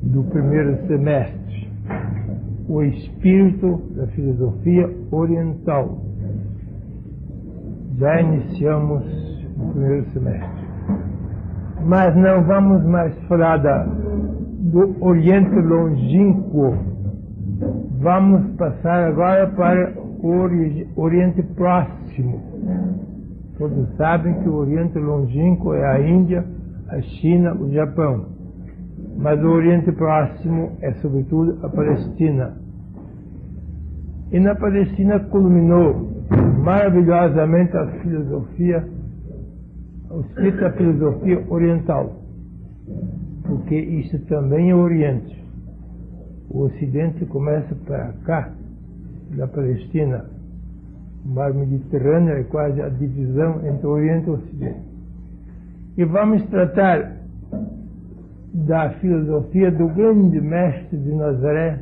do primeiro semestre, o espírito da filosofia oriental. Já iniciamos o primeiro semestre. Mas não vamos mais falar do Oriente Longínquo. Vamos passar agora para o Oriente Próximo. Todos sabem que o Oriente Longínquo é a Índia, a China, o Japão. Mas o Oriente Próximo é, sobretudo, a Palestina. E na Palestina culminou maravilhosamente a filosofia, o escrito da filosofia oriental. Porque isso também é o Oriente. O Ocidente começa para cá, da Palestina. O mar Mediterrâneo é quase a divisão entre o Oriente e o Ocidente. E vamos tratar da filosofia do grande mestre de Nazaré,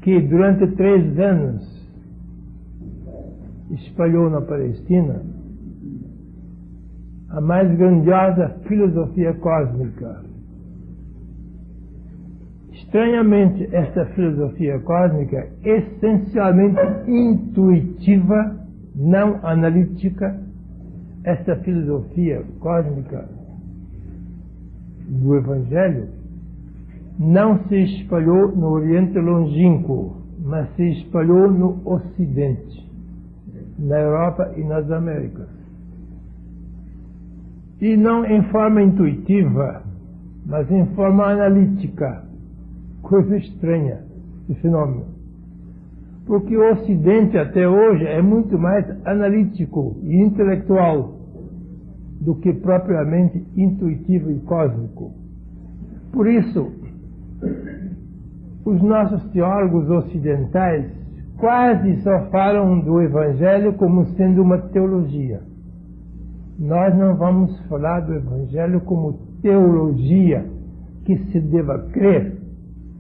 que durante 3 anos espalhou na Palestina a mais grandiosa filosofia cósmica. Estranhamente, esta filosofia cósmica, essencialmente intuitiva, não analítica, esta filosofia cósmica do Evangelho não se espalhou no Oriente Longínquo, mas se espalhou no Ocidente, na Europa e nas Américas. E não em forma intuitiva, mas em forma analítica. Coisa estranha, esse fenômeno. Porque o Ocidente até hoje é muito mais analítico e intelectual do que propriamente intuitivo e cósmico. Por isso, os nossos teólogos ocidentais quase só falam do Evangelho como sendo uma teologia. Nós não vamos falar do Evangelho como teologia que se deva crer.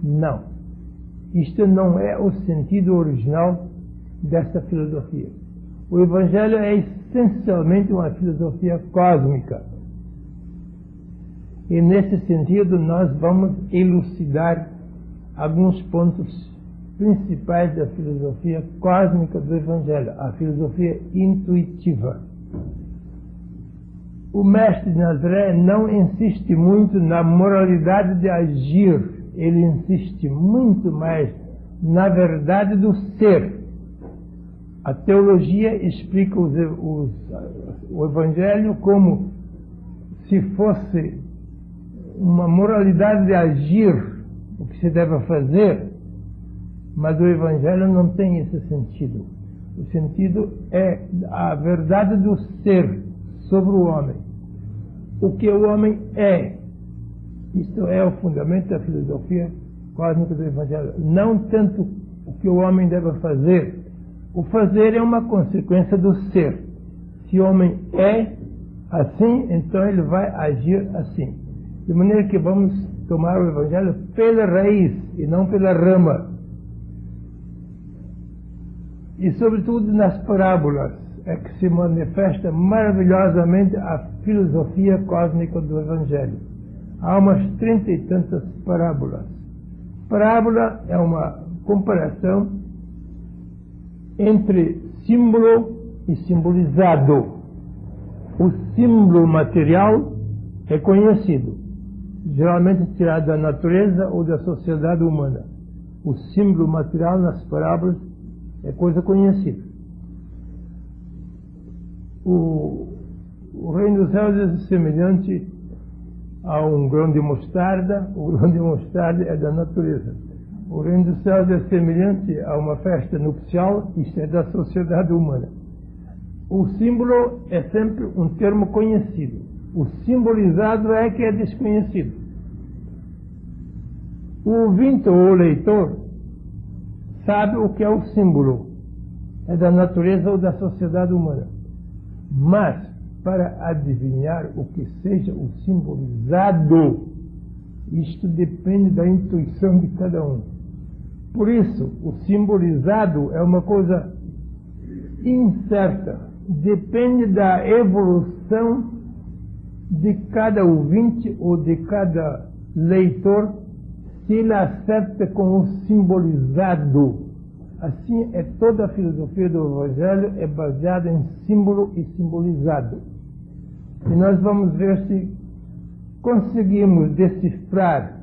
Não. Isto não é o sentido original desta filosofia. O Evangelho é essencialmente uma filosofia cósmica. E nesse sentido nós vamos elucidar alguns pontos principais da filosofia cósmica do Evangelho, a filosofia intuitiva. O mestre de Nazaré não insiste muito na moralidade de agir, ele insiste muito mais na verdade do ser. A teologia explica o Evangelho como se fosse uma moralidade de agir, o que se deve fazer, mas o Evangelho não tem esse sentido. O sentido é a verdade do ser sobre o homem. O que o homem é. Isto é o fundamento da filosofia cósmica do Evangelho. Não tanto o que o homem deve fazer. O fazer é uma consequência do ser. Se o homem é assim, então ele vai agir assim. De maneira que vamos tomar o Evangelho pela raiz e não pela rama. E sobretudo nas parábolas é que se manifesta maravilhosamente a filosofia cósmica do Evangelho. Há umas 30 e tantas parábolas. Parábola é uma comparação entre símbolo e simbolizado. O símbolo material é conhecido, geralmente tirado da natureza ou da sociedade humana. O símbolo material nas parábolas é coisa conhecida. O reino dos céus é semelhante a um grão de mostarda. O grão de mostarda é da natureza. O reino dos céus é semelhante a uma festa nupcial, isto é da sociedade humana. O símbolo é sempre um termo conhecido. O simbolizado é que é desconhecido. O ouvinte ou o leitor sabe o que é o símbolo. É da natureza ou da sociedade humana. Mas, para adivinhar o que seja o simbolizado, isto depende da intuição de cada um. Por isso, o simbolizado é uma coisa incerta. Depende da evolução de cada ouvinte ou de cada leitor se ele acerta com o simbolizado. Assim é toda a filosofia do Evangelho, é baseada em símbolo e simbolizado. E nós vamos ver se conseguimos decifrar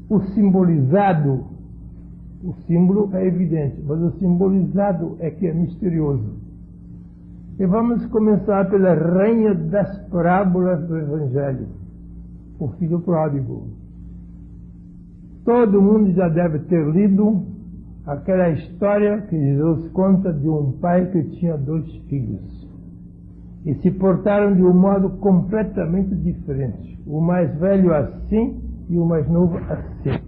o simbolizado. O símbolo é evidente, mas o simbolizado é que é misterioso. E vamos começar pela rainha das parábolas do Evangelho, o filho pródigo. Todo mundo já deve ter lido aquela história que Jesus conta de um pai que tinha 2 filhos. E se portaram de um modo completamente diferente. O mais velho assim e o mais novo assim.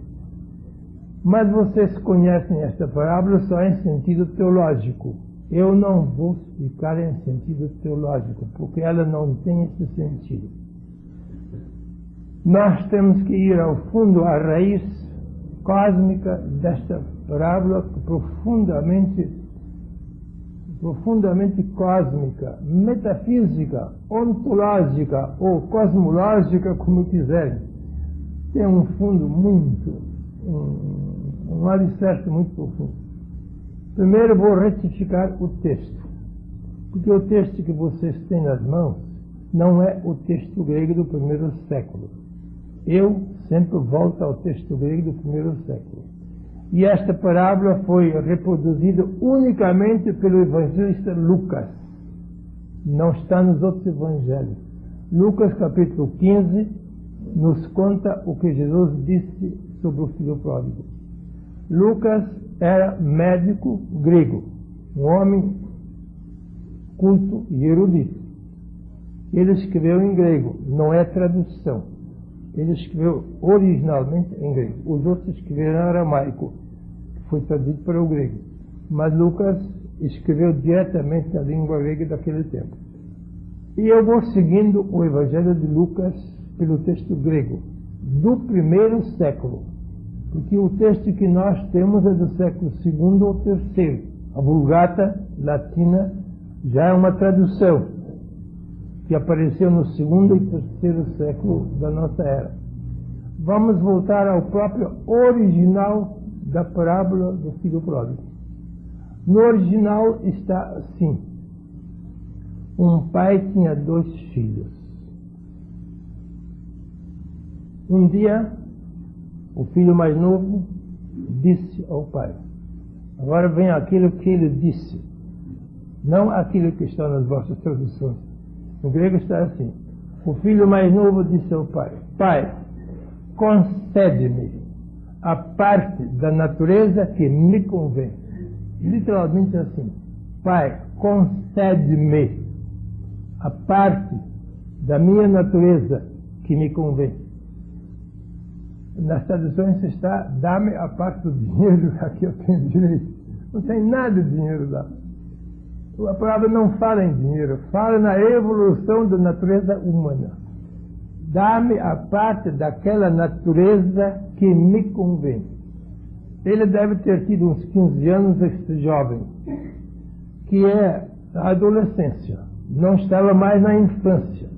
Mas vocês conhecem esta parábola só em sentido teológico. Eu não vou explicar em sentido teológico, porque ela não tem esse sentido. Nós temos que ir ao fundo, à raiz cósmica desta parábola profundamente cósmica, metafísica, ontológica ou cosmológica, como quiserem. Tem um fundo um alicerce muito profundo. Primeiro vou retificar o texto, porque o texto que vocês têm nas mãos não é o texto grego do primeiro século. Eu sempre volto ao texto grego do primeiro século. E esta parábola foi reproduzida unicamente pelo evangelista Lucas. Não está nos outros evangelhos. Lucas, capítulo 15, nos conta o que Jesus disse sobre o filho pródigo. Lucas era médico grego, um homem culto e erudito. Ele escreveu em grego, não é tradução. Ele escreveu originalmente em grego. Os outros escreveram em aramaico, que foi traduzido para o grego. Mas Lucas escreveu diretamente a língua grega daquele tempo. E eu vou seguindo o Evangelho de Lucas pelo texto grego, do primeiro século. Porque o texto que nós temos é do século II ou III. A Vulgata latina já é uma tradução que apareceu no segundo e terceiro século da nossa era. Vamos voltar ao próprio original da parábola do filho pródigo. No original está assim: um pai tinha 2 filhos. Um dia, o filho mais novo disse ao pai. Agora vem aquilo que ele disse, não aquilo que está nas vossas traduções. No grego está assim: o filho mais novo disse ao pai: Pai, concede-me a parte da natureza que me convém. Literalmente assim: Pai, concede-me a parte da minha natureza que me convém. Nas traduções está: dá-me a parte do dinheiro a que eu tenho direito. Não tem nada de dinheiro lá. A palavra não fala em dinheiro, fala na evolução da natureza humana. Dá-me a parte daquela natureza que me convém. Ele deve ter tido uns 15 anos, este jovem, que é a adolescência. Não estava mais na infância.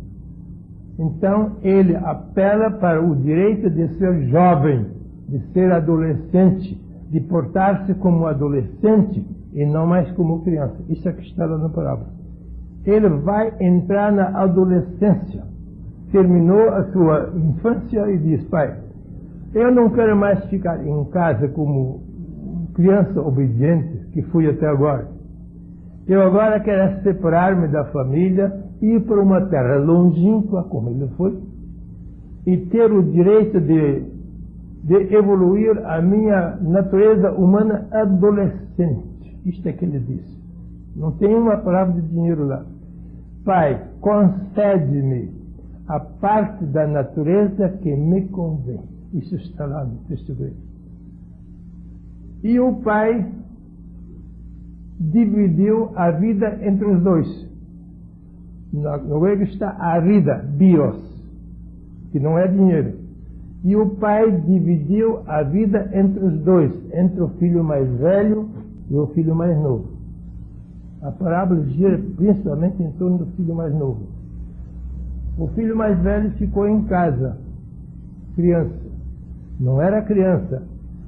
Então ele apela para o direito de ser jovem, de ser adolescente, de portar-se como adolescente e não mais como criança. Isso é que está lá na parábola. Ele vai entrar na adolescência. Terminou a sua infância e diz: Pai, eu não quero mais ficar em casa como criança obediente que fui até agora. Eu agora quero separar-me da família, ir para uma terra longínqua, como ele foi, e ter o direito de evoluir a minha natureza humana adolescente. Isto é que ele disse. Não tem uma palavra de dinheiro lá. Pai, concede-me a parte da natureza que me convém. Isso está lá no texto grego. E o pai dividiu a vida entre os dois. No grego está a vida, bios, que não é dinheiro. E o pai dividiu a vida entre os dois, entre o filho mais velho e o filho mais novo. A parábola gira principalmente em torno do filho mais novo. O filho mais velho ficou em casa, criança. Não era criança,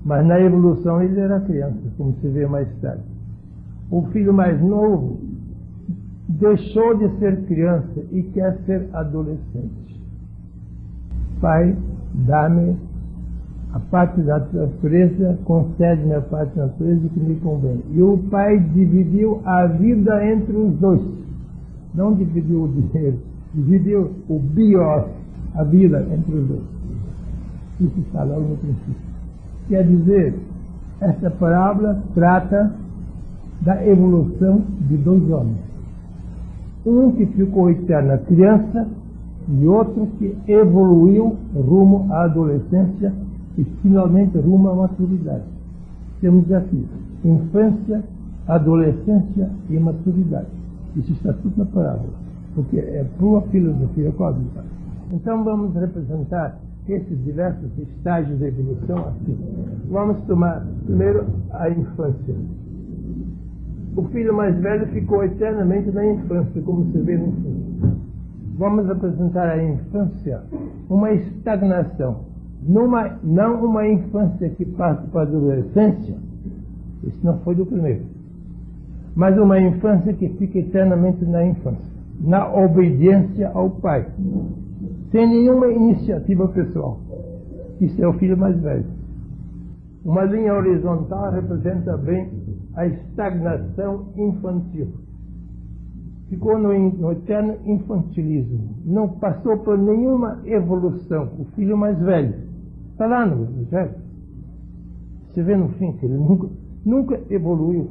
mas na evolução ele era criança, como se vê mais tarde. O filho mais novo deixou de ser criança e quer ser adolescente. Pai, dá-me a parte da natureza, concede-me a parte da natureza que me convém. E o pai dividiu a vida entre os dois. Não dividiu o dinheiro, dividiu o bios, a vida entre os dois. Isso está logo no princípio. Quer dizer, esta parábola trata da evolução de dois homens. Um que ficou eterna criança e outro que evoluiu rumo à adolescência e finalmente rumo à maturidade. Temos aqui infância, adolescência e maturidade. Isso está tudo na parábola, porque é pura filosofia cósmica. Então vamos representar esses diversos estágios de evolução assim. Vamos tomar primeiro a infância. O filho mais velho ficou eternamente na infância, como se vê no filme. Vamos apresentar a infância, uma estagnação. Não uma infância que passa para a adolescência, isso não foi do primeiro, mas uma infância que fica eternamente na infância, na obediência ao pai, sem nenhuma iniciativa pessoal. Isso é o filho mais velho. Uma linha horizontal representa bem a estagnação infantil. Ficou no eterno infantilismo. Não passou por nenhuma evolução. O filho mais velho. Está lá no Evangelho. Você vê no fim que ele nunca evoluiu.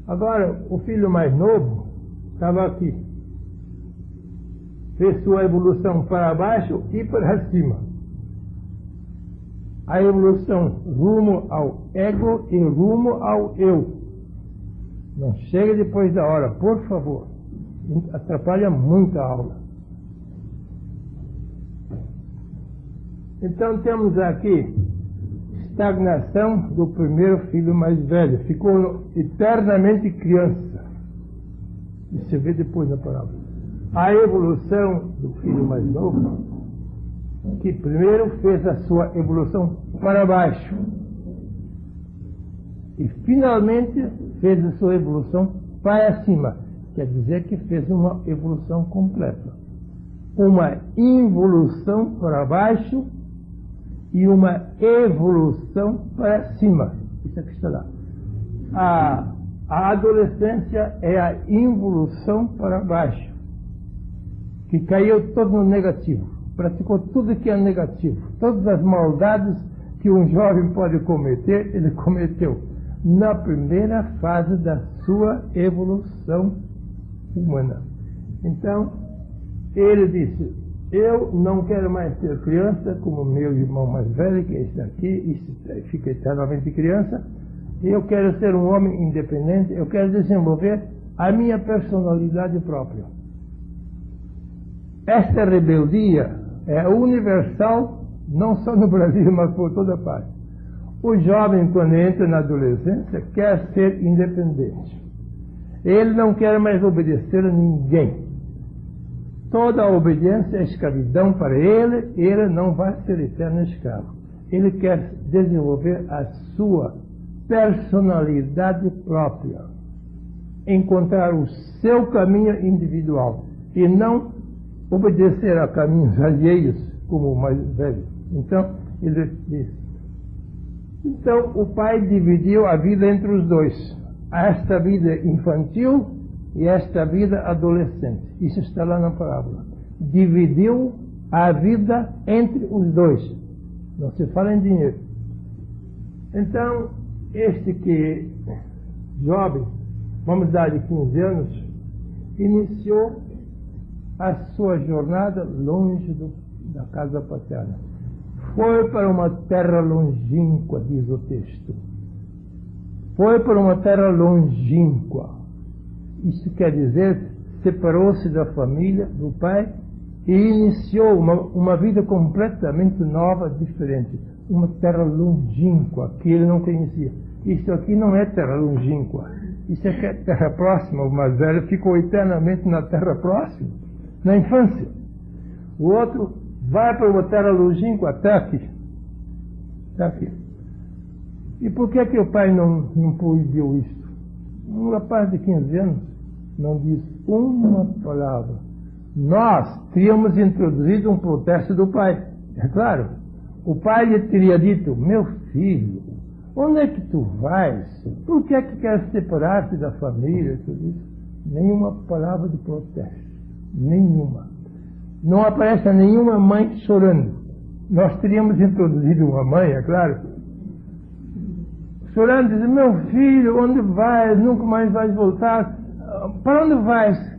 Agora, o filho mais novo estava aqui. Fez sua evolução para baixo e para cima. A evolução rumo ao ego e rumo ao eu. Não chega depois da hora, por favor. Atrapalha muito a aula. Então temos aqui estagnação do primeiro filho mais velho. Ficou eternamente criança. Isso se vê depois na parábola. A evolução do filho mais novo, que primeiro fez a sua evolução para baixo e finalmente fez a sua evolução para cima. Quer dizer que fez uma evolução completa. Uma involução para baixo e uma evolução para cima. Isso aqui está lá. A adolescência é a involução para baixo, que caiu todo no negativo. Praticou tudo que é negativo. Todas as maldades que um jovem pode cometer, ele cometeu na primeira fase da sua evolução humana. Então, ele disse: eu não quero mais ser criança, como meu irmão mais velho, que é esse aqui, fica eternamente criança. Eu quero ser um homem independente, eu quero desenvolver a minha personalidade própria. Esta rebeldia é universal, não só no Brasil, mas por toda parte. O jovem, quando entra na adolescência, quer ser independente. Ele não quer mais obedecer a ninguém. Toda a obediência é escravidão para ele, ele não vai ser eterno escravo. Ele quer desenvolver a sua personalidade própria, encontrar o seu caminho individual e não obedecer a caminhos alheios como o mais velho. Então, ele diz. Então, o pai dividiu a vida entre os dois. Esta vida infantil e esta vida adolescente. Isso está lá na parábola. Dividiu a vida entre os dois. Não se fala em dinheiro. Então, este que jovem, vamos dar de 15 anos, iniciou a sua jornada longe da casa paterna. Foi para uma terra longínqua, diz o texto. Foi para uma terra longínqua. Isso quer dizer, separou-se da família, do pai, e iniciou uma vida completamente nova, diferente. Uma terra longínqua, que ele não conhecia. Isso aqui não é terra longínqua. Isso aqui é terra próxima. O mais velho ficou eternamente na terra próxima, na infância. O outro vai para uma terra longínqua, até aqui. Até aqui. E por que o pai não proibiu isso? Um rapaz de 15 anos não diz uma palavra. Nós teríamos introduzido um protesto do pai. É claro. O pai lhe teria dito: meu filho, onde é que tu vais? Por que é que queres separar-te da família? Tudo isso? Nenhuma palavra de protesto. Nenhuma. Não aparece nenhuma mãe chorando. Nós teríamos introduzido uma mãe, é claro, chorando, dizendo: meu filho, onde vais? Nunca mais vais voltar. Para onde vais?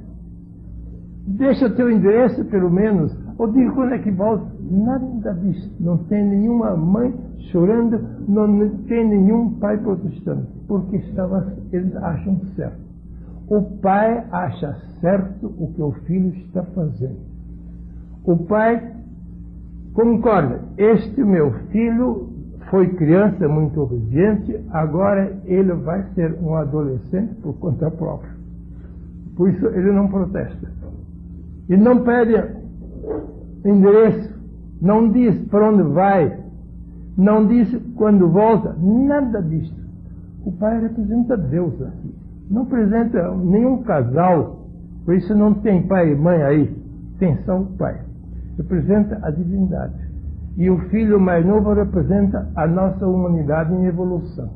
Deixa o teu endereço, pelo menos. Ou diga quando é que volta. Nada disso. Não tem nenhuma mãe chorando, não tem nenhum pai protestando. Porque eles acham certo. O pai acha certo o que o filho está fazendo. O pai concorda: este meu filho foi criança muito obediente, agora ele vai ser um adolescente por conta própria. Por isso ele não protesta. E não pede endereço, não diz para onde vai, não diz quando volta, nada disso. O pai representa Deus aqui. Não representa nenhum casal, por isso não tem pai e mãe aí, tem só o pai. Representa a divindade. E o filho mais novo representa a nossa humanidade em evolução.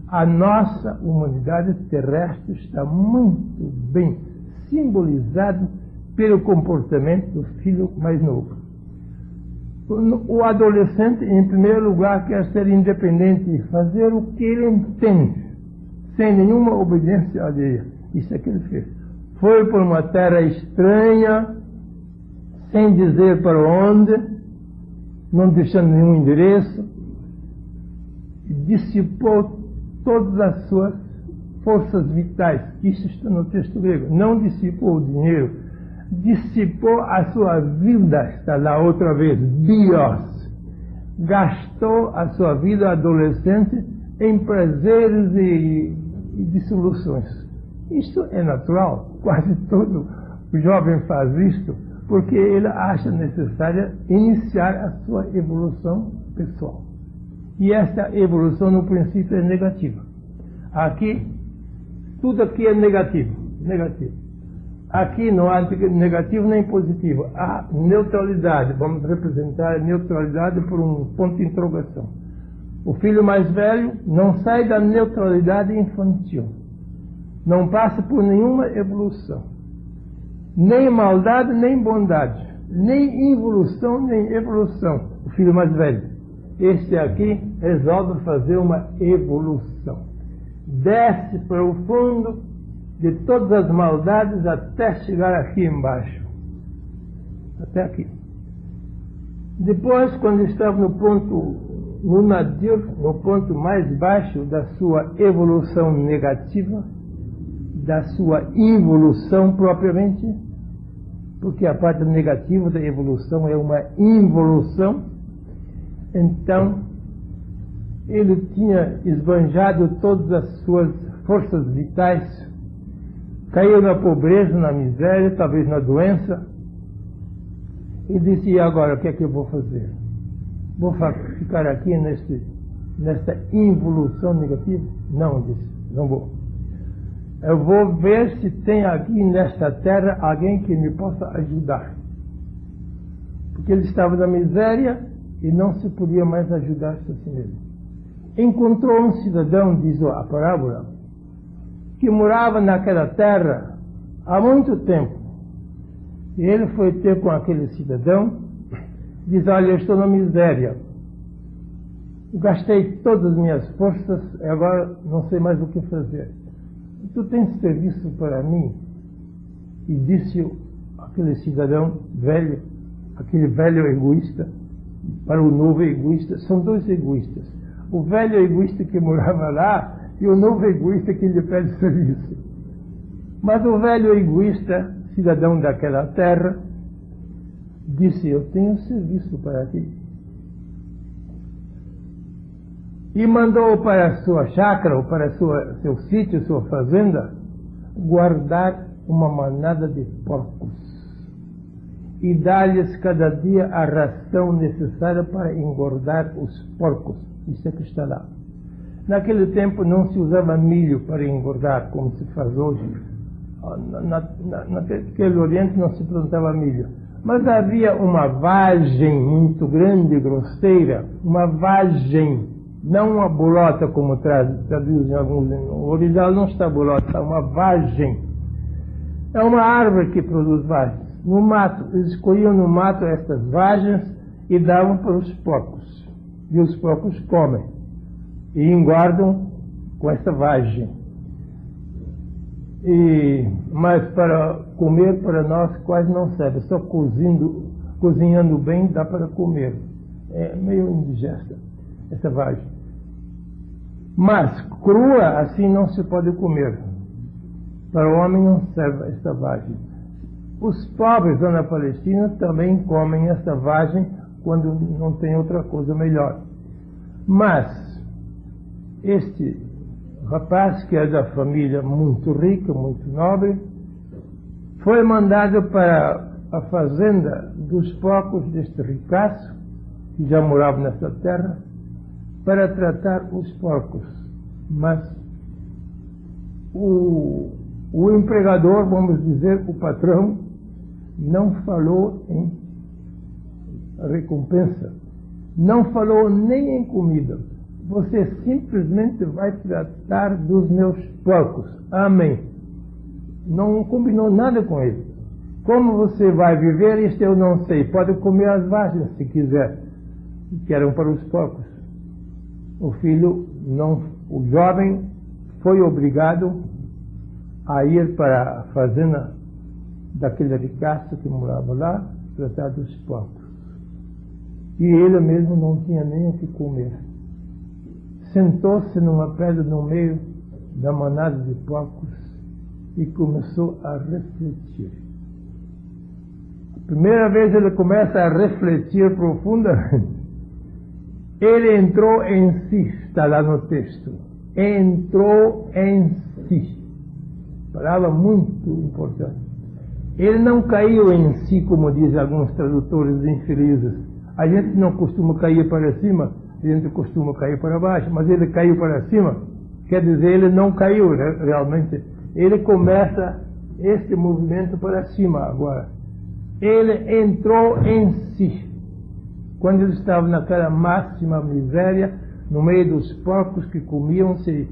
A nossa humanidade terrestre está muito bem simbolizada pelo comportamento do filho mais novo. O adolescente, em primeiro lugar, quer ser independente e fazer o que ele entende, sem nenhuma obediência alheia. Isso é que ele fez. Foi por uma terra estranha, sem dizer para onde, não deixando nenhum endereço, e dissipou todas as suas forças vitais. Isso está no texto grego. Não dissipou o dinheiro, dissipou a sua vida, está lá outra vez, bios. Gastou a sua vida adolescente em prazeres e dissoluções. Isto é natural, quase todo jovem faz isto, porque ele acha necessário iniciar a sua evolução pessoal. E essa evolução, no princípio, é negativa. Aqui, tudo aqui é negativo. Negativo. Aqui não há negativo nem positivo. Há neutralidade. Vamos representar a neutralidade por um ponto de interrogação. O filho mais velho não sai da neutralidade infantil. Não passa por nenhuma evolução. Nem maldade, nem bondade. Nem involução, nem evolução. O filho mais velho. Este aqui resolve fazer uma evolução. Desce para o fundo de todas as maldades até chegar aqui embaixo. Até aqui. Depois, quando estava no nadir, no ponto mais baixo da sua evolução negativa, da sua involução propriamente, porque a parte negativa da evolução é uma involução. Então, ele tinha esbanjado todas as suas forças vitais, caiu na pobreza, na miséria, talvez na doença, e disse: e agora, o que é que eu vou fazer? Vou ficar aqui nesta involução negativa? Não, disse, não vou. Eu vou ver se tem aqui nesta terra alguém que me possa ajudar. Porque ele estava na miséria e não se podia mais ajudar-se a si mesmo. Encontrou um cidadão, diz a parábola, que morava naquela terra há muito tempo. E ele foi ter com aquele cidadão, diz: olha, eu estou na miséria. Gastei todas as minhas forças e agora não sei mais o que fazer. Tu tens serviço para mim? E disse aquele cidadão velho, aquele velho egoísta, para o novo egoísta. São dois egoístas: o velho egoísta que morava lá e o novo egoísta que lhe pede serviço. Mas o velho egoísta, cidadão daquela terra, disse: eu tenho serviço para ti. E mandou para a sua chácara, ou para seu sítio, sua fazenda, guardar uma manada de porcos. e dá-lhes cada dia a ração necessária para engordar os porcos. Isso é que está lá. Naquele tempo não se usava milho para engordar, como se faz hoje. Naquele Oriente não se plantava milho. Mas havia uma vagem muito grande, grosseira, uma vagem, não uma bolota como traduzem alguns. O original não está bolota, é uma vagem. É uma árvore que produz vagens. No mato, eles escolhiam no mato estas vagens e davam para os porcos. E os porcos comem e engordam com essa vagem. Mas para comer, para nós, quase não serve. Só cozinhando bem dá para comer. É meio indigesta essa vagem. Mas crua assim não se pode comer. Para o homem não serve essa vagem. Os pobres lá na Palestina também comem essa vagem quando não tem outra coisa melhor. Mas este rapaz, que é da família muito rica, muito nobre, foi mandado para a fazenda dos porcos deste ricaço, que já morava nessa terra, para tratar os porcos. Mas o empregador, vamos dizer, o patrão, não falou em recompensa, não falou nem em comida. Você simplesmente vai tratar dos meus porcos. Amém. Não combinou nada com ele. Como você vai viver, isto eu não sei. Pode comer as vagens se quiser, que eram para os porcos. O jovem foi obrigado a ir para a fazenda daquele ricaço que morava lá, tratar dos porcos. E ele mesmo não tinha nem o que comer. Sentou-se numa pedra no meio da manada de porcos e começou a refletir. A primeira vez ele começa a refletir profundamente. Ele entrou em si, está lá no texto. Entrou em si. Palavra muito importante. Ele não caiu em si, como dizem alguns tradutores infelizes. A gente não costuma cair para cima, a gente costuma cair para baixo, mas ele caiu para cima, quer dizer, ele não caiu realmente. Ele começa este movimento para cima agora. Ele entrou em si. Quando ele estava naquela máxima miséria, no meio dos porcos que comiam, se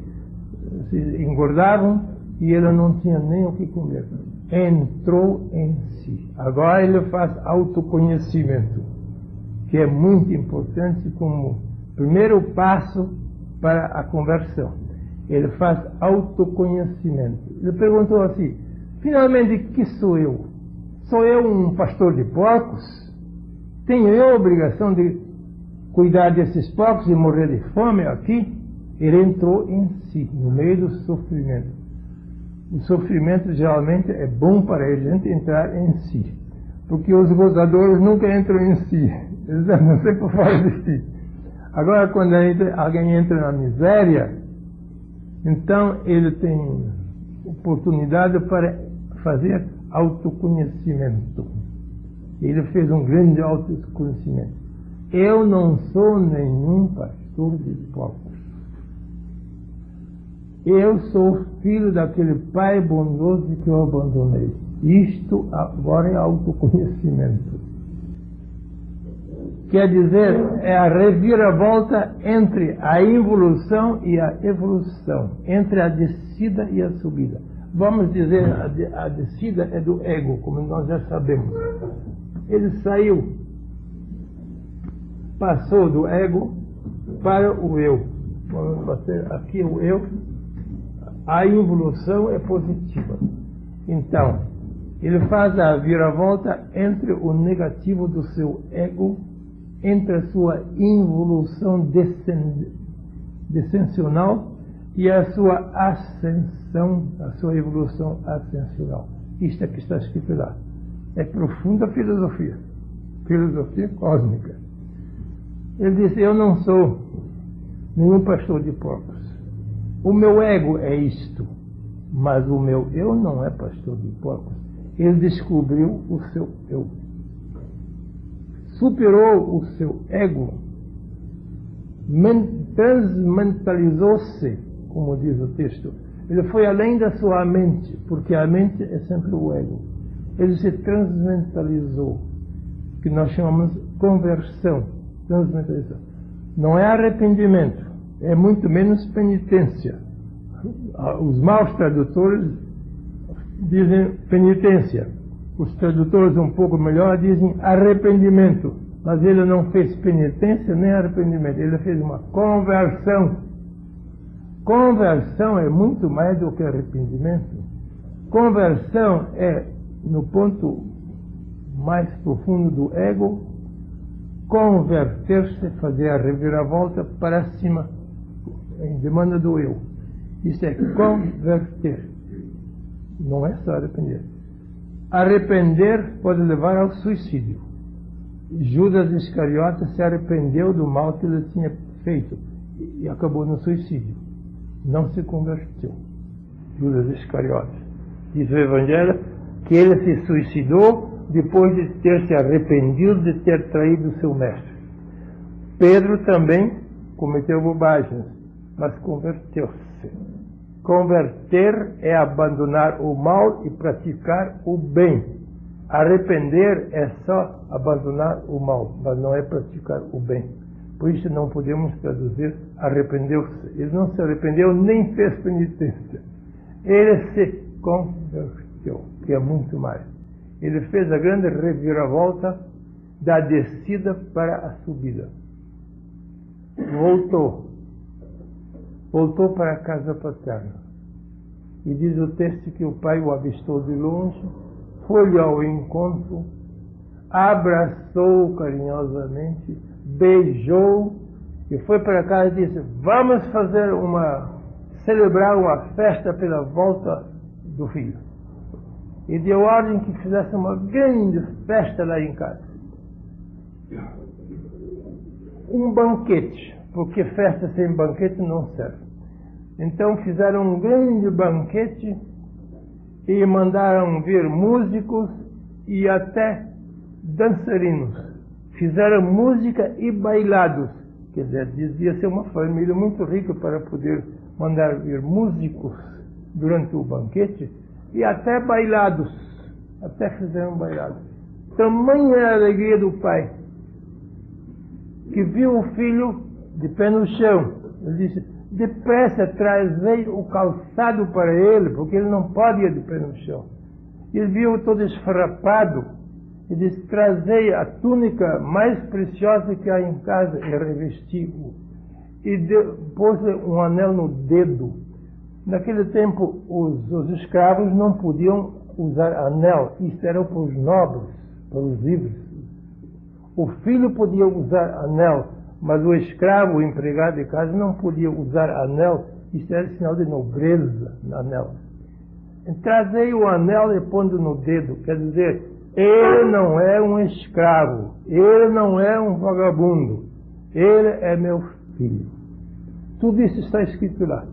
engordavam, e ele não tinha nem o que comer. Entrou em si. Agora ele faz autoconhecimento, que é muito importante como primeiro passo para a conversão. Ele faz autoconhecimento. Ele perguntou assim: finalmente, que sou eu? Sou eu um pastor de porcos? Tenho eu a obrigação de cuidar desses porcos e morrer de fome aqui? Ele entrou em si, no meio do sofrimento. O sofrimento geralmente é bom para a gente entrar em si, porque os gozadores nunca entram em si, eles andam sempre fora de si. Agora, quando alguém entra na miséria, então ele tem oportunidade para fazer autoconhecimento. Ele fez um grande autoconhecimento. Eu não sou nenhum pastor de porcos. Eu sou filho daquele pai bondoso que eu abandonei. Isto agora é autoconhecimento. Quer dizer, é a reviravolta entre a involução e a evolução, entre a descida e a subida. Vamos dizer, a descida é do ego, como nós já sabemos. Ele saiu, passou do ego para o eu. Vamos fazer aqui o eu. A involução é positiva. Então, ele faz a viravolta entre o negativo do seu ego, entre a sua involução descensional e a sua ascensão, a sua evolução ascensional. Isto é que está escrito lá. É profunda filosofia cósmica. Ele diz: eu não sou nenhum pastor de porcos. O meu ego é isto, mas o meu eu não é pastor de porcos. Ele descobriu o seu eu. superou o seu ego, transmentalizou-se, como diz o texto. Ele foi além da sua mente, porque a mente é sempre o ego. Ele se transmentalizou, que nós chamamos conversão, transmentalização. Não é arrependimento, é muito menos penitência. Os maus tradutores dizem penitência. Os tradutores um pouco melhor dizem arrependimento. Mas ele não fez penitência nem arrependimento. Ele fez uma conversão. Conversão é muito mais do que arrependimento. Conversão é, no ponto mais profundo do ego, converter-se, fazer a reviravolta para cima, em demanda do eu. Isso é converter. Não é só arrepender. Arrepender pode levar ao suicídio. Judas Iscariote se arrependeu do mal que ele tinha feito e acabou no suicídio. Não se converteu. Judas Iscariote. Diz o Evangelho que ele se suicidou depois de ter se arrependido de ter traído seu mestre. Pedro também cometeu bobagens, mas converteu-se. Converter é abandonar o mal e praticar o bem. Arrepender é só abandonar o mal, mas não é praticar o bem. Por isso não podemos traduzir arrependeu-se. Ele não se arrependeu nem fez penitência. Ele se converteu, que é muito mais. Ele fez a grande reviravolta da descida para a subida. Voltou para a casa paterna. E diz o texto que o pai o avistou de longe, foi-lhe ao encontro, abraçou-o carinhosamente, beijou e foi para casa e disse: vamos celebrar uma festa pela volta do filho. E deu ordem que fizesse uma grande festa lá em casa. Um banquete, porque festa sem banquete não serve. Então fizeram um grande banquete e mandaram vir músicos e até dançarinos. Fizeram música e bailados. Quer dizer, devia ser uma família muito rica para poder mandar vir músicos durante o banquete e até bailados. Até fizeram bailados. Tamanha a alegria do pai, que viu o filho de pé no chão. Ele disse: depressa, trazei o calçado para ele, porque ele não pode ir de pé no chão. Ele viu todo esfarrapado e disse: trazei a túnica mais preciosa que há em casa, e revesti-o. E pôs um anel no dedo. Naquele tempo, os escravos não podiam usar anel. Isso era para os nobres, para os livres. O filho podia usar anel, mas o escravo, o empregado de casa, não podia usar anel. Isso era sinal de nobreza, anel. Trazei o anel e pondo no dedo. Quer dizer, ele não é um escravo, ele não é um vagabundo, ele é meu filho. Tudo isso está escrito lá.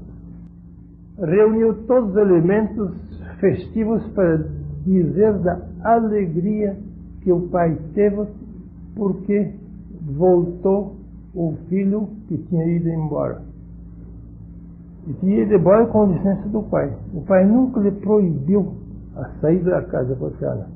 Reuniu todos os elementos festivos para dizer da alegria que o pai teve porque voltou o filho que tinha ido embora. E tinha ido embora com licença do pai. O pai nunca lhe proibiu a saída da casa paterna.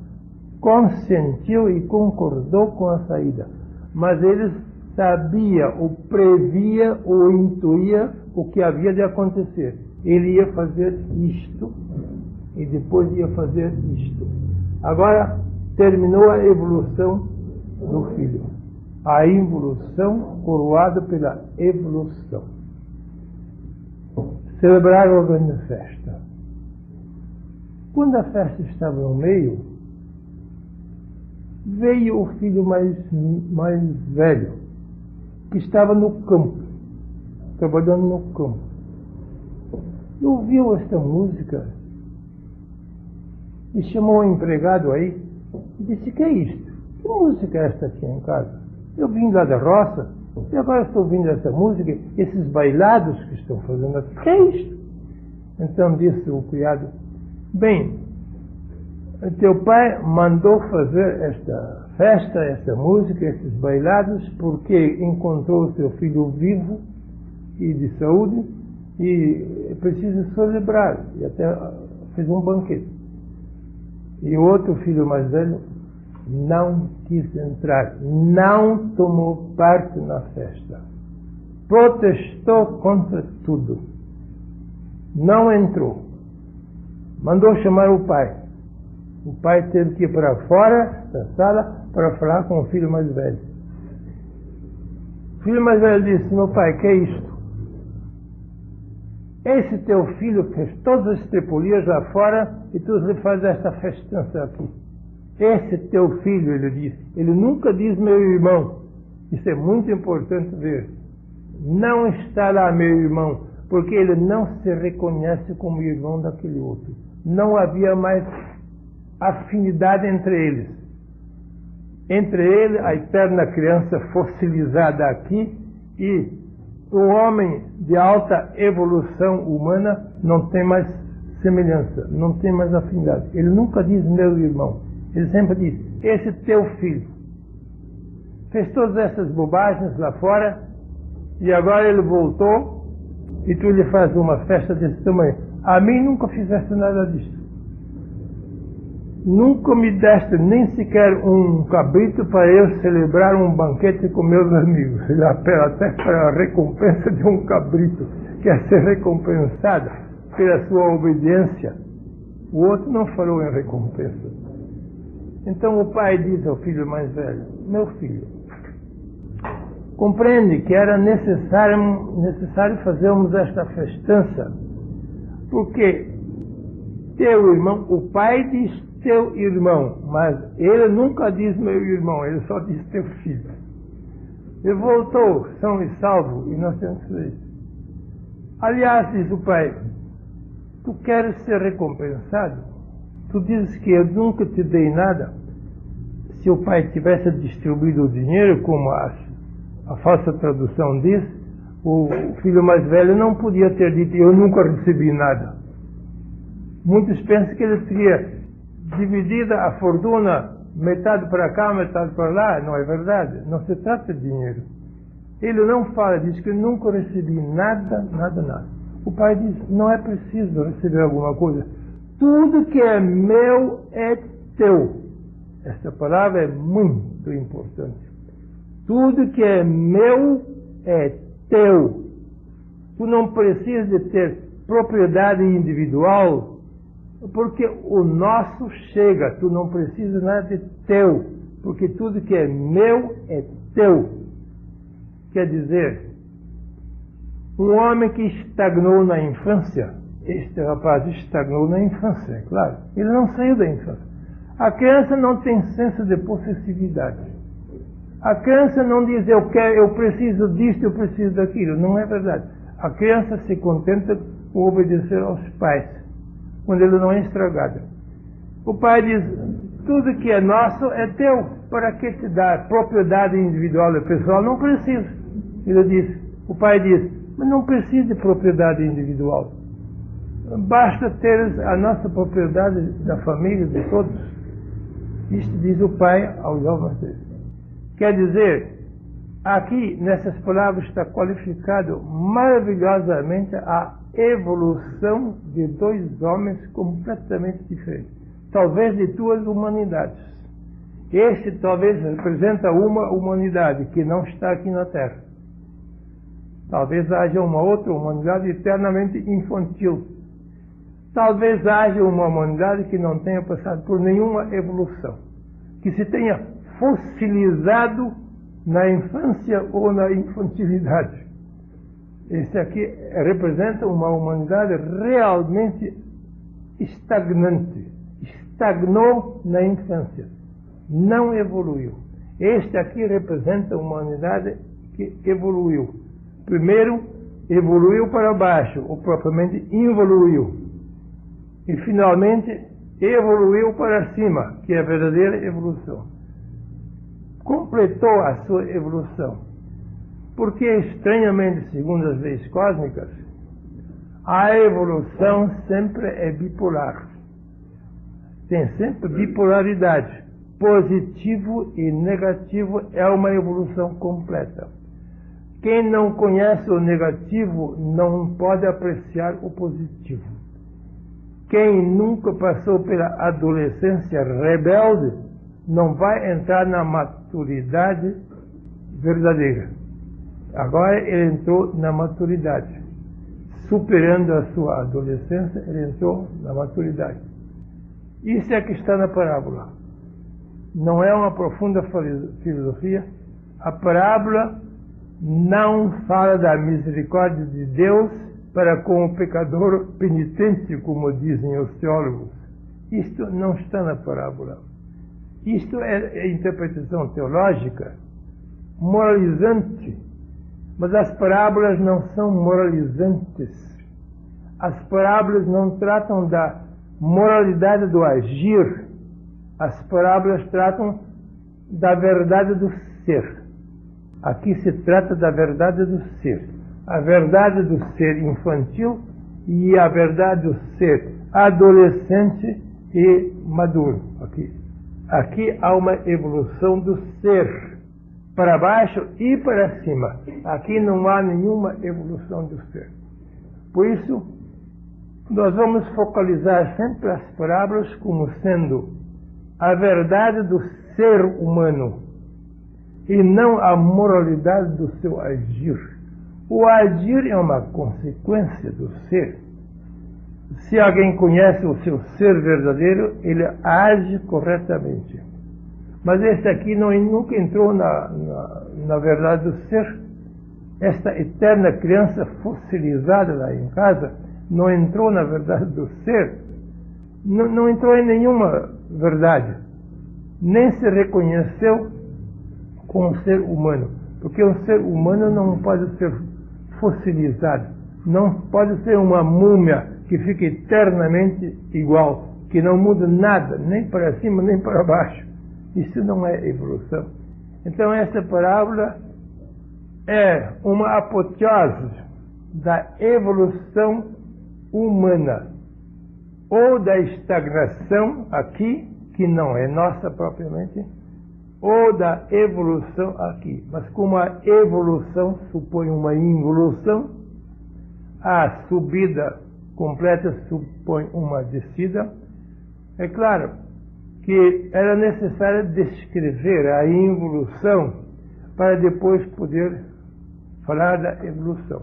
Consentiu e concordou com a saída. Mas ele sabia, ou previa, ou intuía o que havia de acontecer. Ele ia fazer isto e depois ia fazer isto. Agora terminou a evolução do filho. A involução coroada pela evolução. Celebraram a grande festa. Quando a festa estava no meio, veio o filho mais velho, que estava no campo, trabalhando no campo. E ouviu esta música e chamou o empregado aí e disse: que é isto? Que música é esta aqui em casa? Eu vim lá da roça e agora estou ouvindo essa música, esses bailados que estão fazendo aqui. Que é isto? Então disse o criado: bem, teu pai mandou fazer esta festa, essa música, esses bailados, porque encontrou o seu filho vivo e de saúde e precisa celebrar. E até fez um banquete. E o outro filho mais velho não quis entrar, não tomou parte na festa. Protestou contra tudo. Não entrou. Mandou chamar o pai. O pai teve que ir para fora da sala para falar com o filho mais velho. O filho mais velho disse: meu pai, que é isto? Esse teu filho fez todas as tripulias lá fora e tu lhe fazes esta festança aqui. Esse teu filho, ele disse, ele nunca diz meu irmão. Isso é muito importante ver. Não está lá meu irmão, porque ele não se reconhece como irmão daquele outro. Não havia mais afinidade entre eles. Entre ele, a eterna criança fossilizada aqui, e o homem de alta evolução humana não tem mais semelhança, não tem mais afinidade. Ele nunca diz meu irmão, ele sempre diz esse teu filho. Fez todas essas bobagens lá fora e agora ele voltou e tu lhe faz uma festa desse tamanho. A mim nunca fizeste nada disso. Nunca me deste nem sequer um cabrito para eu celebrar um banquete com meus amigos. Ele apela até para a recompensa de um cabrito, quer ser recompensado pela sua obediência. O outro não falou em recompensa. Então o pai diz ao filho mais velho: meu filho, compreende que era necessário fazermos esta festança, porque teu irmão, o pai diz teu irmão, mas ele nunca diz meu irmão, ele só diz teu filho. Ele voltou são e salvo e nós temos que fazer isso. Aliás, diz o pai, tu queres ser recompensado? Tu dizes que eu nunca te dei nada. Se o pai tivesse distribuído o dinheiro, como a falsa tradução diz, o filho mais velho não podia ter dito eu nunca recebi nada. Muitos pensam que ele teria dividida a fortuna, metade para cá, metade para lá. Não é verdade, não se trata de dinheiro. Ele não fala, diz que nunca recebi nada. O pai diz, não é preciso receber alguma coisa. Tudo que é meu é teu. Esta palavra é muito importante. Tudo que é meu é teu. Tu não precisas de ter propriedade individual, porque o nosso chega, tu não precisa nada de teu, porque tudo que é meu é teu. Quer dizer, um homem que estagnou na infância, este rapaz estagnou na infância, é claro, ele não saiu da infância. A criança não tem senso de possessividade. A criança não diz eu preciso disto, eu preciso daquilo, não é verdade. A criança se contenta com obedecer aos pais, quando ele não é estragado. O pai diz, tudo que é nosso é teu, para que te dar propriedade individual e pessoal? Não precisa. O pai diz, mas não precisa de propriedade individual. Basta ter a nossa propriedade da família, de todos. Isto diz o pai aos homens dele. Quer dizer, aqui nessas palavras está qualificado maravilhosamente a evolução de dois homens completamente diferentes, talvez de duas humanidades. Este talvez representa uma humanidade que não está aqui na Terra. Talvez haja uma outra humanidade eternamente infantil. Talvez haja uma humanidade que não tenha passado por nenhuma evolução, que se tenha fossilizado na infância ou na infantilidade. Esse aqui representa uma humanidade realmente estagnante. Estagnou na infância, não evoluiu. Este aqui representa uma humanidade que evoluiu. Primeiro, evoluiu para baixo, ou propriamente involuiu. E, finalmente, evoluiu para cima, que é a verdadeira evolução. Completou a sua evolução. Porque, estranhamente, segundo as leis cósmicas, a evolução sempre é bipolar. Tem sempre bipolaridade. positivo e negativo é uma evolução completa. Quem não conhece o negativo não pode apreciar o positivo. Quem nunca passou pela adolescência rebelde não vai entrar na maturidade verdadeira. Agora ele entrou na maturidade. Superando a sua adolescência, ele entrou na maturidade. Isso é que está na parábola. Não é uma profunda filosofia. A parábola não fala da misericórdia de Deus para com o pecador penitente, como dizem os teólogos. Isto não está na parábola. Isto é interpretação teológica moralizante. Mas as parábolas não são moralizantes. As parábolas não tratam da moralidade do agir. As parábolas tratam da verdade do ser. Aqui se trata da verdade do ser. A verdade do ser infantil e a verdade do ser adolescente e maduro. Aqui há uma evolução do ser para baixo e para cima. Aqui não há nenhuma evolução do ser. Por isso, nós vamos focalizar sempre as parábolas como sendo a verdade do ser humano e não a moralidade do seu agir. O agir é uma consequência do ser. Se alguém conhece o seu ser verdadeiro, ele age corretamente. Mas esse aqui nunca entrou na verdade do ser. Esta eterna criança fossilizada lá em casa não entrou na verdade do ser. Não entrou em nenhuma verdade. Nem se reconheceu como ser humano. Porque um ser humano não pode ser fossilizado. Não pode ser uma múmia que fica eternamente igual, que não muda nada, nem para cima nem para baixo. Isso não é evolução. Então essa parábola é uma apoteose da evolução humana, ou da estagnação aqui, que não é nossa propriamente, ou da evolução aqui. Mas como a evolução supõe uma involução, a subida completa supõe uma descida, é claro que era necessário descrever a involução para depois poder falar da evolução.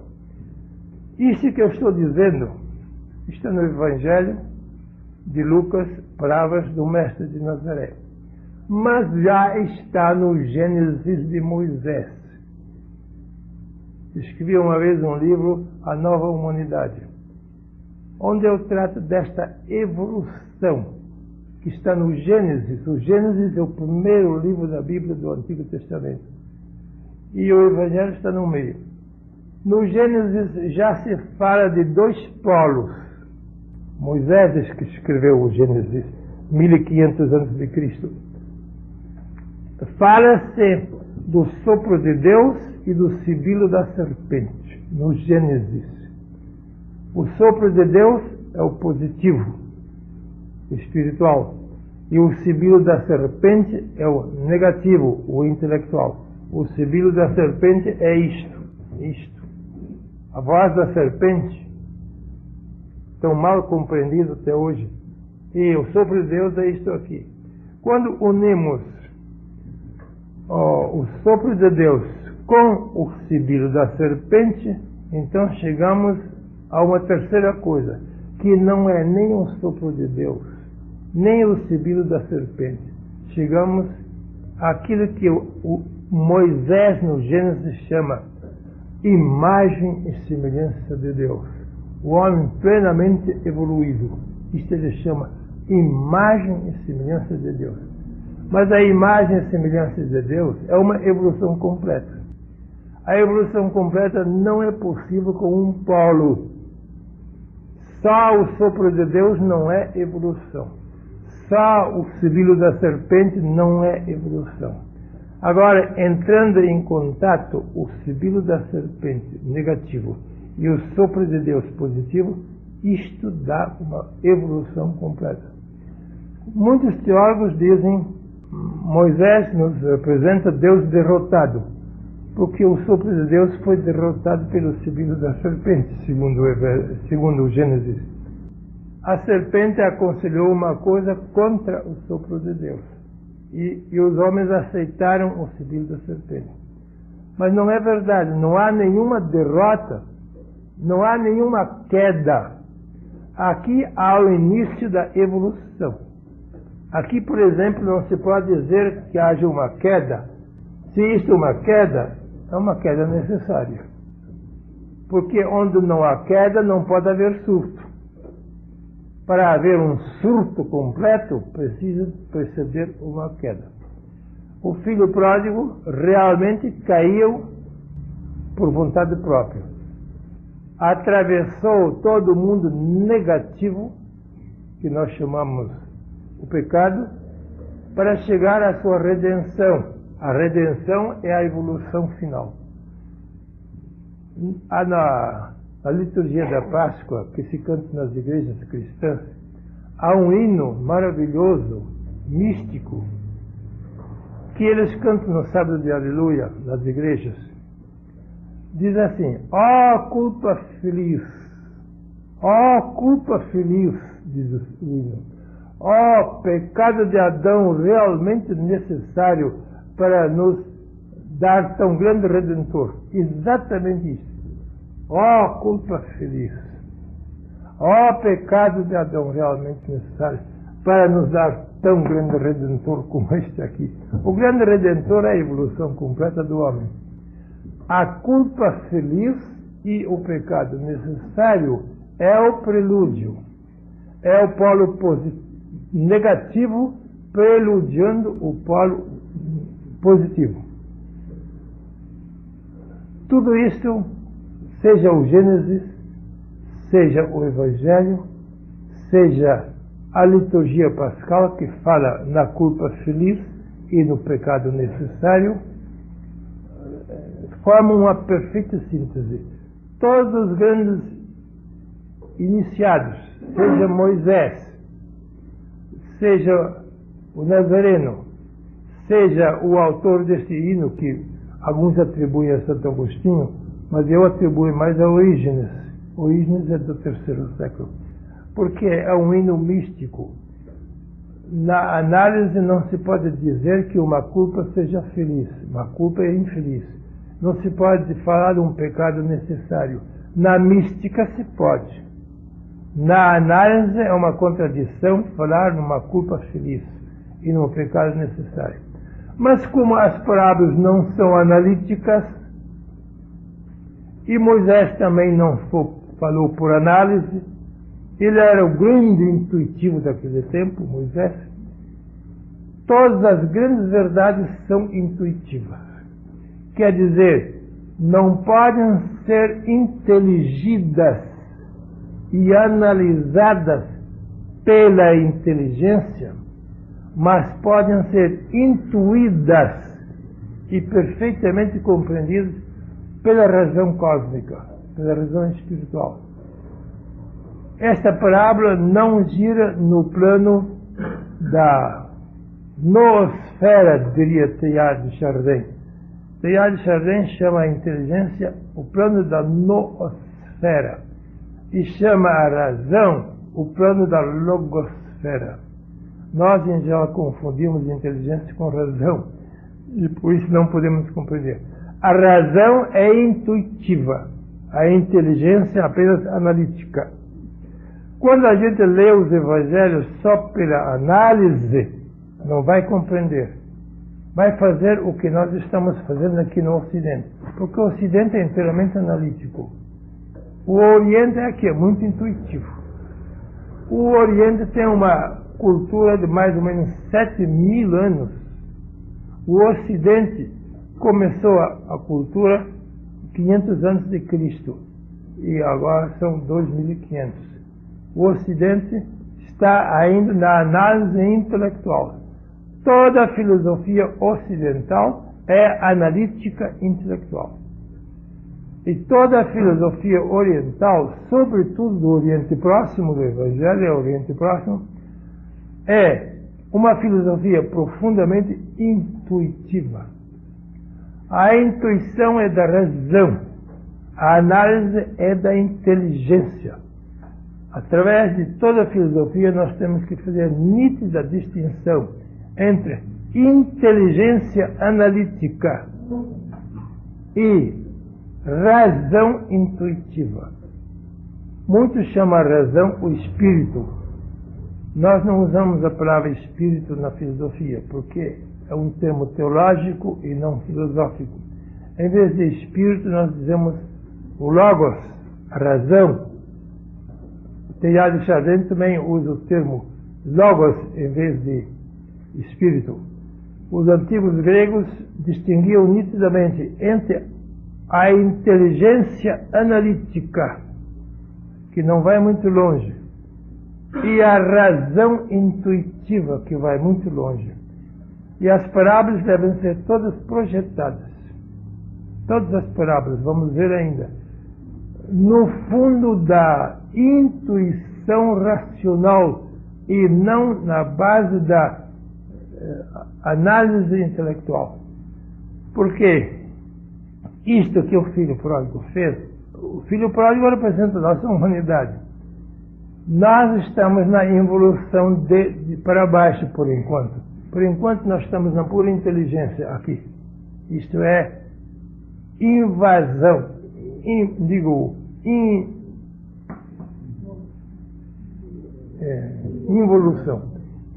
Isso que eu estou dizendo está no Evangelho de Lucas, palavras do Mestre de Nazaré. Mas já está no Gênesis de Moisés. Escrevi uma vez um livro, A Nova Humanidade, onde eu trato desta evolução que está no Gênesis. O Gênesis é o primeiro livro da Bíblia do Antigo Testamento. E o Evangelho está no meio. No Gênesis já se fala de dois polos. Moisés que escreveu o Gênesis, 1500 a.C. Fala-se do sopro de Deus e do sibilo da serpente, no Gênesis. O sopro de Deus é o positivo, espiritual, e o sibilo da serpente é o negativo, o intelectual. O sibilo da serpente é isto. A voz da serpente, tão mal compreendido até hoje, e o sopro de Deus é isto aqui. Quando unimos o sopro de Deus com o sibilo da serpente, então chegamos a uma terceira coisa, que não é nem o sopro de Deus, nem o sibilo da serpente. Chegamos àquilo que o Moisés no Gênesis chama imagem e semelhança de Deus. O homem plenamente evoluído. Isto ele chama imagem e semelhança de Deus. Mas a imagem e semelhança de Deus é uma evolução completa. A evolução completa não é possível com um polo. Só o sopro de Deus não é evolução. Só o sibilo da serpente não é evolução. Agora, entrando em contato o sibilo da serpente negativo e o sopro de Deus positivo, isto dá uma evolução completa. Muitos teólogos dizem Moisés nos representa Deus derrotado, porque o sopro de Deus foi derrotado pelo sibilo da serpente, segundo o Gênesis. A serpente aconselhou uma coisa contra o sopro de Deus, e os homens aceitaram o sibilo da serpente. Mas não é verdade, não há nenhuma derrota, não há nenhuma queda. Aqui há o início da evolução. Aqui, por exemplo, não se pode dizer que haja uma queda. Se isto é uma queda necessária. Porque onde não há queda, não pode haver surto. Para haver um surto completo, precisa preceder uma queda. O filho pródigo realmente caiu por vontade própria. Atravessou todo o mundo negativo, que nós chamamos o pecado, para chegar à sua redenção. A redenção é a evolução final. Na liturgia da Páscoa, que se canta nas igrejas cristãs, há um hino maravilhoso, místico, que eles cantam no sábado de Aleluia, nas igrejas. Diz assim: ó culpa feliz, diz o hino, ó pecado de Adão realmente necessário para nos dar tão grande Redentor. Exatamente isso. Ó culpa feliz, ó pecado de Adão realmente necessário para nos dar tão grande Redentor como este aqui. O grande Redentor é a evolução completa do homem. A culpa feliz e o pecado necessário é o prelúdio, é o polo negativo preludiando o polo positivo. Tudo isso, seja o Gênesis, seja o Evangelho, seja a liturgia pascal, que fala na culpa feliz e no pecado necessário, formam uma perfeita síntese. Todos os grandes iniciados, seja Moisés, seja o Nazareno, seja o autor deste hino, que alguns atribuem a Santo Agostinho, mas eu atribuo mais a Orígenes. Orígenes é do terceiro século, porque é um hino místico. Na análise não se pode dizer que uma culpa seja feliz, uma culpa é infeliz. Não se pode falar de um pecado necessário. Na mística se pode. Na análise é uma contradição falar numa culpa feliz e num pecado necessário. Mas como as parábolas não são analíticas, e Moisés também não falou por análise, ele era o grande intuitivo daquele tempo, Moisés, todas as grandes verdades são intuitivas. Quer dizer, não podem ser inteligidas e analisadas pela inteligência, mas podem ser intuídas e perfeitamente compreendidas pela razão cósmica, pela razão espiritual. Esta parábola não gira no plano da noosfera, diria Teilhard de Chardin. Teilhard de Chardin chama a inteligência o plano da noosfera e chama a razão o plano da logosfera. Nós, em geral, confundimos inteligência com razão e por isso não podemos compreender. A razão é intuitiva, a inteligência é apenas analítica. Quando a gente lê os evangelhos só pela análise, não vai compreender. Vai fazer o que nós estamos fazendo aqui no Ocidente, porque o Ocidente é inteiramente analítico. O Oriente é muito intuitivo. O Oriente tem uma cultura de mais ou menos 7.000 anos. O Ocidente começou a cultura 500 anos de Cristo e agora são 2.500. O Ocidente está ainda na análise intelectual. Toda a filosofia ocidental é analítica intelectual. E toda a filosofia oriental, sobretudo do Oriente Próximo, do Evangelho do Oriente Próximo, é uma filosofia profundamente intuitiva. A intuição é da razão, a análise é da inteligência. Através de toda a filosofia nós temos que fazer nítida distinção entre inteligência analítica e razão intuitiva. Muitos chamam a razão o espírito. Nós não usamos a palavra espírito na filosofia, porque é um termo teológico e não filosófico. Em vez de espírito, nós dizemos o logos, a razão. O Teilhard de Chardin também usa o termo logos em vez de espírito. Os antigos gregos distinguiam nitidamente entre a inteligência analítica, que não vai muito longe, e a razão intuitiva, que vai muito longe. E as parábolas devem ser todas projetadas. Todas as parábolas, vamos ver ainda, no fundo da intuição racional e não na base da análise intelectual. Porque isto que o filho pródigo fez, o filho pródigo representa a nossa humanidade. Nós estamos na evolução de para baixo, por enquanto. Por enquanto nós estamos na pura inteligência aqui. Isto é invasão, involução.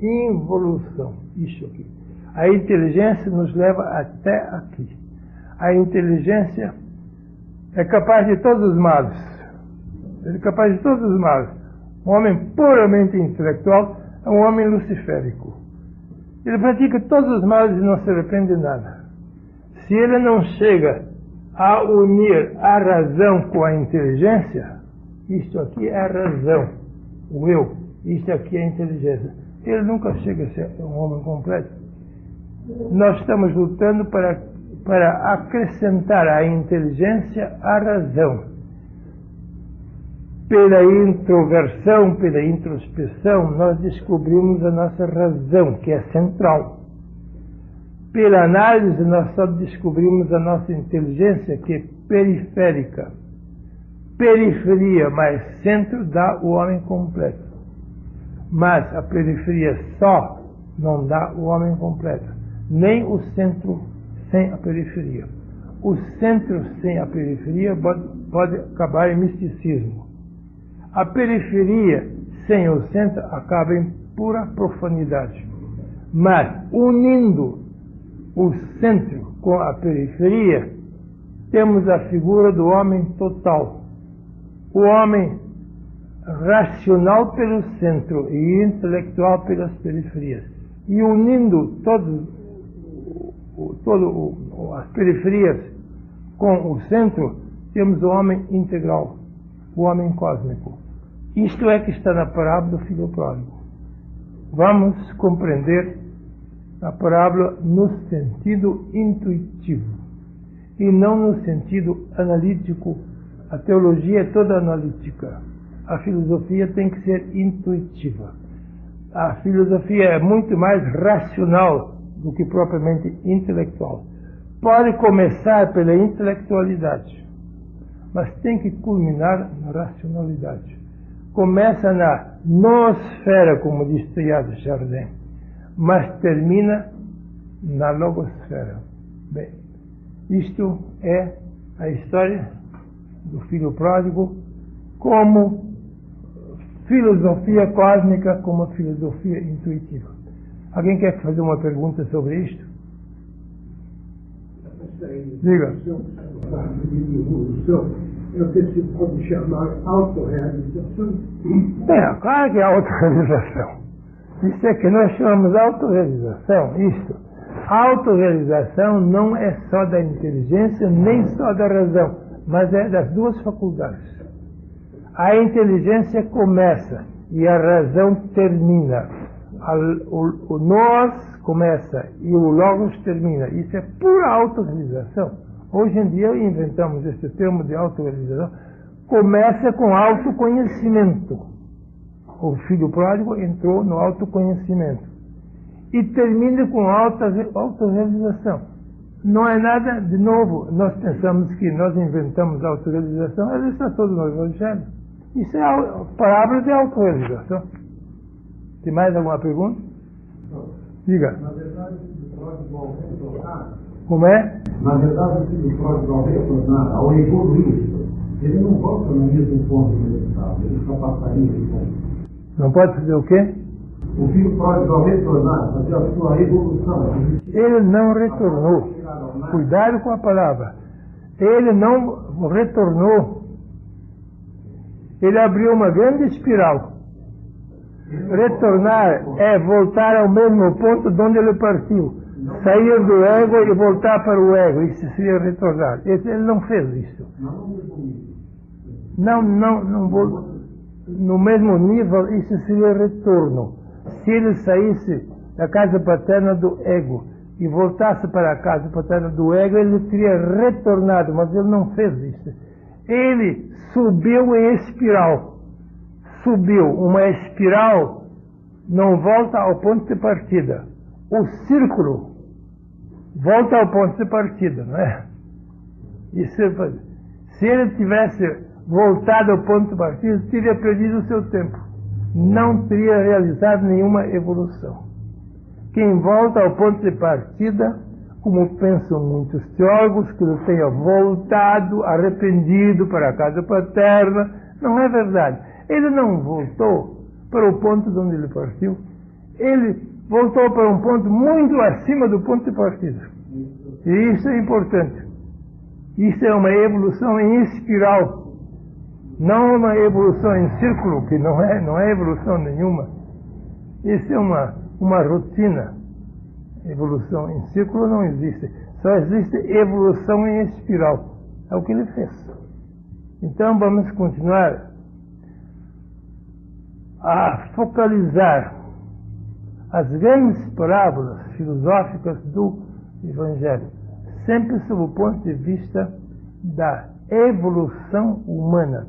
Involução, isso aqui. A inteligência nos leva até aqui. A inteligência é capaz de todos os males. É capaz de todos os males. Um homem puramente intelectual é um homem luciférico. Ele pratica todos os males e não se arrepende de nada. Se ele não chega a unir a razão com a inteligência, isto aqui é a razão, o eu, isto aqui é a inteligência. Ele nunca chega a ser um homem completo. Nós estamos lutando para acrescentar à inteligência a razão. Pela introversão, pela introspecção, nós descobrimos a nossa razão, que é central. Pela análise, nós só descobrimos a nossa inteligência, que é periférica. Periferia mais centro dá o homem completo. Mas a periferia só não dá o homem completo. Nem o centro sem a periferia. O centro sem a periferia pode acabar em misticismo. A periferia sem o centro acaba em pura profanidade. Mas, unindo o centro com a periferia, temos a figura do homem total. O homem racional pelo centro e intelectual pelas periferias. E unindo todas as periferias com o centro, temos o homem integral, o homem cósmico. Isto é que está na parábola do filho pródigo. Vamos compreender a parábola no sentido intuitivo e não no sentido analítico. A teologia é toda analítica. A filosofia tem que ser intuitiva. A filosofia é muito mais racional do que propriamente intelectual. Pode começar pela intelectualidade, mas tem que culminar na racionalidade. Começa na noosfera, como diz Teilhard de Chardin, mas termina na logosfera. Bem, isto é a história do filho pródigo como filosofia cósmica, como filosofia intuitiva. Alguém quer fazer uma pergunta sobre isto? Diga. É o que se pode chamar autorrealização? É, claro que é autorrealização. Isso é que nós chamamos autorrealização. Isto. A autorrealização não é só da inteligência, nem só da razão, mas é das duas faculdades. A inteligência começa e a razão termina. O nós começa e o logos termina. Isso é pura autorrealização. Hoje em dia inventamos esse termo de autorrealização. Começa com autoconhecimento. O filho pródigo entrou no autoconhecimento. e termina com autorrealização. Não é nada de novo. Nós pensamos que nós inventamos a autorrealização, ela está todo no Evangelho. Isso é a palavra de autorrealização. Tem mais alguma pergunta? Diga. Na verdade, o pródigo ao retornar. Como é? Na verdade, o pródigo ao retornar, ao evoluir, ele não volta no mesmo ponto que ele estava, ele ultrapassaria esse ponto. Não pode fazer o quê? O filho pródigo ao retornar, fazer a sua evolução. Ele não retornou. Cuidado com a palavra. Ele não retornou. Ele abriu uma grande espiral. Retornar é voltar ao mesmo ponto de onde ele partiu. Sair do ego e voltar para o ego. Isso seria retornar. Ele não fez isso. Não voltou. No mesmo nível, isso seria retorno. Se ele saísse da casa paterna do ego e voltasse para a casa paterna do ego, ele teria retornado, mas ele não fez isso. Ele subiu em espiral. Subiu. Uma espiral não volta ao ponto de partida. O círculo volta ao ponto de partida, não é? Se ele tivesse voltado ao ponto de partida, teria perdido o seu tempo. Não teria realizado nenhuma evolução. Quem volta ao ponto de partida, como pensam muitos teólogos, que ele tenha voltado arrependido para a casa paterna, não é verdade. Ele não voltou para o ponto de onde ele partiu. Ele voltou para um ponto muito acima do ponto de partida. E isso é importante. Isso é uma evolução em espiral. Não uma evolução em círculo, que não é evolução nenhuma. Isso é uma rotina. Evolução em círculo não existe. Só existe evolução em espiral. É o que ele fez. Então vamos continuar a focalizar as grandes parábolas filosóficas do Evangelho, sempre sob o ponto de vista da evolução humana.